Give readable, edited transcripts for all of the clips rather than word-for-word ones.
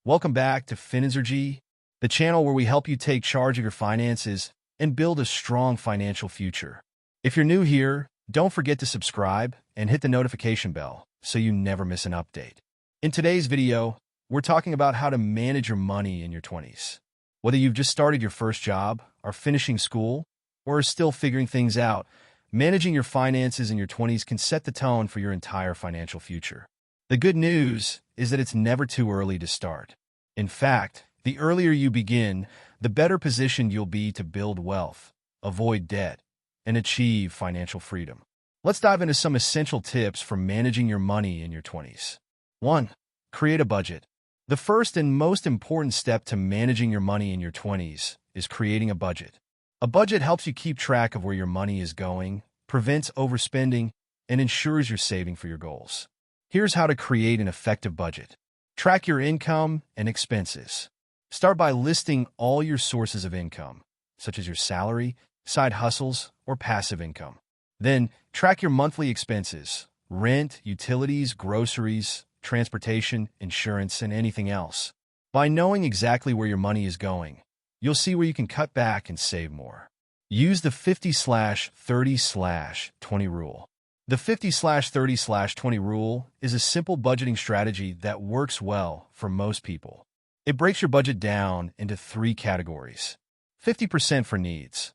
Welcome back to Finergy, the channel where we help you take charge of your finances and build a strong financial future. If you're new here, don't forget to subscribe and hit the notification bell so you never miss an update. In today's video, we're talking about how to manage your money in your 20s. Whether you've just started your first job, are finishing school, or are still figuring things out, managing your finances in your 20s can set the tone for your entire financial future. The good news is that it's never too early to start. In fact, the earlier you begin, the better positioned you'll be to build wealth, avoid debt, and achieve financial freedom. Let's dive into some essential tips for managing your money in your 20s. 1. Create a budget. The first and most important step to managing your money in your 20s is creating a budget. A budget helps you keep track of where your money is going, prevents overspending, and ensures you're saving for your goals. Here's how to create an effective budget. Track your income and expenses. Start by listing all your sources of income, such as your salary, side hustles, or passive income. Then, track your monthly expenses: rent, utilities, groceries, transportation, insurance, and anything else. By knowing exactly where your money is going, you'll see where you can cut back and save more. Use the 50/30/20 rule. The 50/30/20 rule is a simple budgeting strategy that works well for most people. It breaks your budget down into 3 categories. 50% for needs: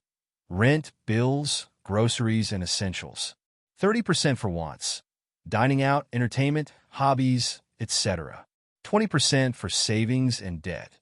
rent, bills, groceries, and essentials. 30% for wants: dining out, entertainment, hobbies, etc. 20% for savings and debt.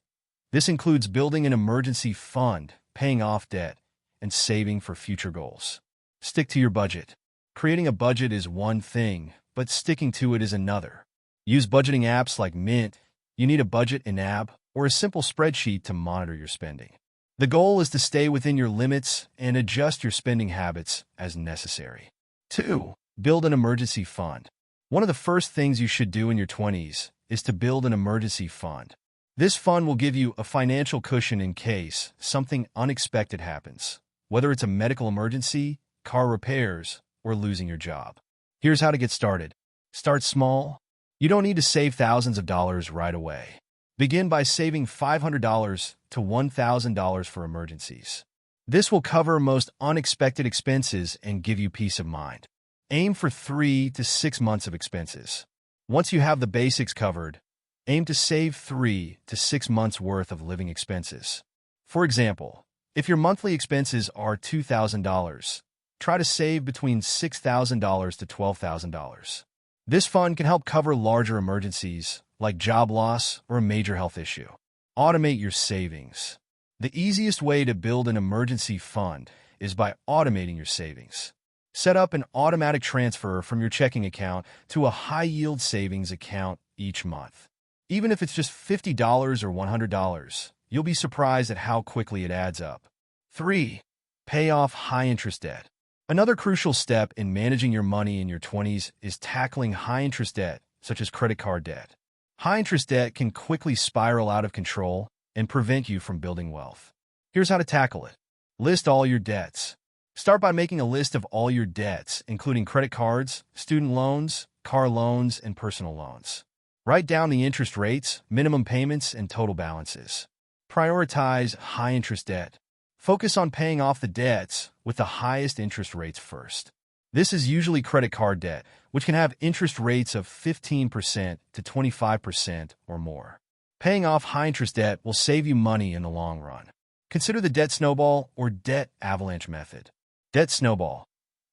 This includes building an emergency fund, paying off debt, and saving for future goals. Stick to your budget. Creating a budget is one thing, but sticking to it is another. Use budgeting apps like Mint, You Need a Budget in app, or a simple spreadsheet to monitor your spending. The goal is to stay within your limits and adjust your spending habits as necessary. 2. Build an emergency fund. One of the first things you should do in your 20s is to build an emergency fund. This fund will give you a financial cushion in case something unexpected happens, whether it's a medical emergency, car repairs, or losing your job. Here's how to get started. Start small. You don't need to save thousands of dollars right away. Begin by saving $500 to $1,000 for emergencies. This will cover most unexpected expenses and give you peace of mind. Aim for 3 to 6 months of expenses. Once you have the basics covered, aim to save 3 to 6 months worth of living expenses. For example, if your monthly expenses are $2,000, try to save between $6,000 to $12,000. This fund can help cover larger emergencies like job loss or a major health issue. Automate your savings. The easiest way to build an emergency fund is by automating your savings. Set up an automatic transfer from your checking account to a high-yield savings account each month. Even if it's just $50 or $100, you'll be surprised at how quickly it adds up. 3. Pay off high-interest debt. Another crucial step in managing your money in your 20s is tackling high-interest debt, such as credit card debt. High-interest debt can quickly spiral out of control and prevent you from building wealth. Here's how to tackle it. List all your debts. Start by making a list of all your debts, including credit cards, student loans, car loans, and personal loans. Write down the interest rates, minimum payments, and total balances. Prioritize high-interest debt. Focus on paying off the debts with the highest interest rates first. This is usually credit card debt, which can have interest rates of 15% to 25% or more. Paying off high-interest debt will save you money in the long run. Consider the debt snowball or debt avalanche method. Debt snowball.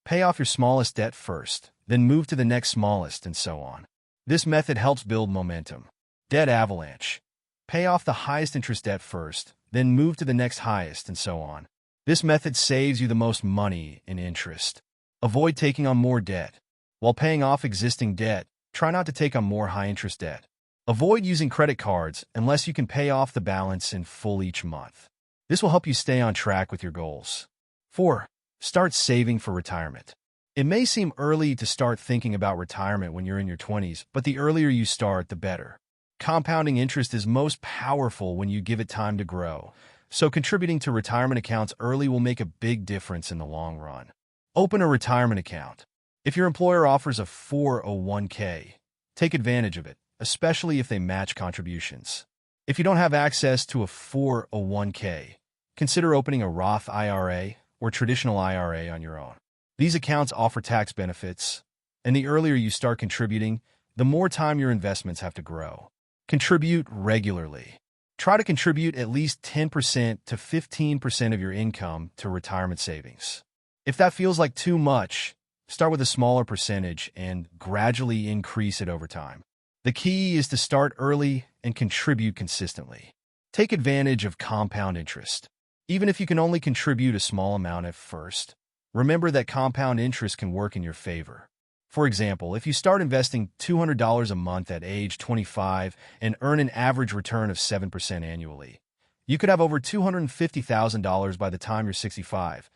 Pay off your smallest debt first, then move to the next smallest, and so on. This method helps build momentum. Debt avalanche. Pay off the highest interest debt first, then move to the next highest, and so on. This method saves you the most money in interest. Avoid taking on more debt. While paying off existing debt, try not to take on more high-interest debt. Avoid using credit cards unless you can pay off the balance in full each month. This will help you stay on track with your goals. 4. Start saving for retirement. It may seem early to start thinking about retirement when you're in your 20s, but the earlier you start, the better. Compounding interest is most powerful when you give it time to grow, so contributing to retirement accounts early will make a big difference in the long run. Open a retirement account. If your employer offers a 401k, take advantage of it, especially if they match contributions. If you don't have access to a 401k, consider opening a Roth IRA or traditional IRA on your own. These accounts offer tax benefits, and the earlier you start contributing, the more time your investments have to grow. Contribute regularly. Try to contribute at least 10% to 15% of your income to retirement savings. If that feels like too much, start with a smaller percentage and gradually increase it over time. The key is to start early and contribute consistently. Take advantage of compound interest. Even if you can only contribute a small amount at first, remember that compound interest can work in your favor. For example, if you start investing $200 a month at age 25 and earn an average return of 7% annually, you could have over $250,000 by the time you're 65,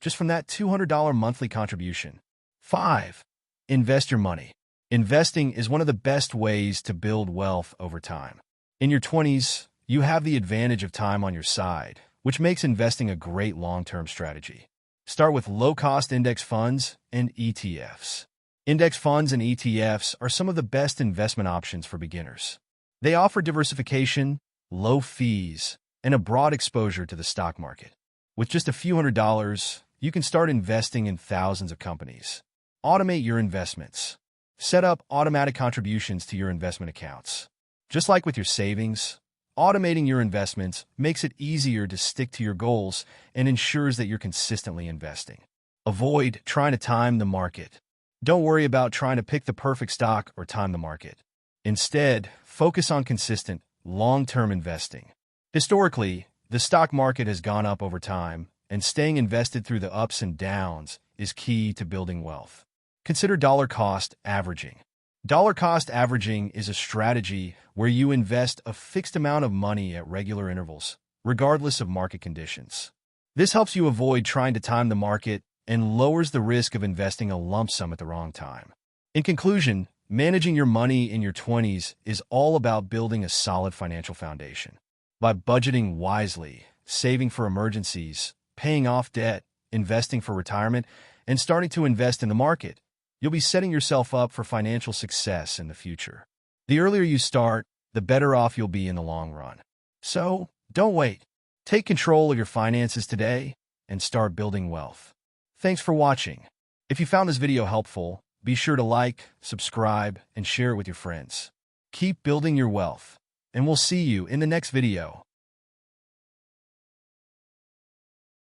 just from that $200 monthly contribution. 5. Invest your money. Investing is one of the best ways to build wealth over time. In your 20s, you have the advantage of time on your side, which makes investing a great long-term strategy. Start with low-cost index funds and ETFs. Index funds and ETFs are some of the best investment options for beginners. They offer diversification, low fees, and a broad exposure to the stock market. With just a few $100s, you can start investing in thousands of companies. Automate your investments. Set up automatic contributions to your investment accounts. Just like with your savings, automating your investments makes it easier to stick to your goals and ensures that you're consistently investing. Avoid trying to time the market. Don't worry about trying to pick the perfect stock or time the market. Instead, focus on consistent, long-term investing. Historically, the stock market has gone up over time, and staying invested through the ups and downs is key to building wealth. Consider dollar cost averaging. Dollar cost averaging is a strategy where you invest a fixed amount of money at regular intervals, regardless of market conditions. This helps you avoid trying to time the market and lowers the risk of investing a lump sum at the wrong time. In conclusion, managing your money in your 20s is all about building a solid financial foundation. By budgeting wisely, saving for emergencies, paying off debt, investing for retirement, and starting to invest in the market, you'll be setting yourself up for financial success in the future. The earlier you start, the better off you'll be in the long run. So, don't wait. Take control of your finances today and start building wealth. Thanks for watching. If you found this video helpful, be sure to like, subscribe, and share it with your friends. Keep building your wealth, and we'll see you in the next video.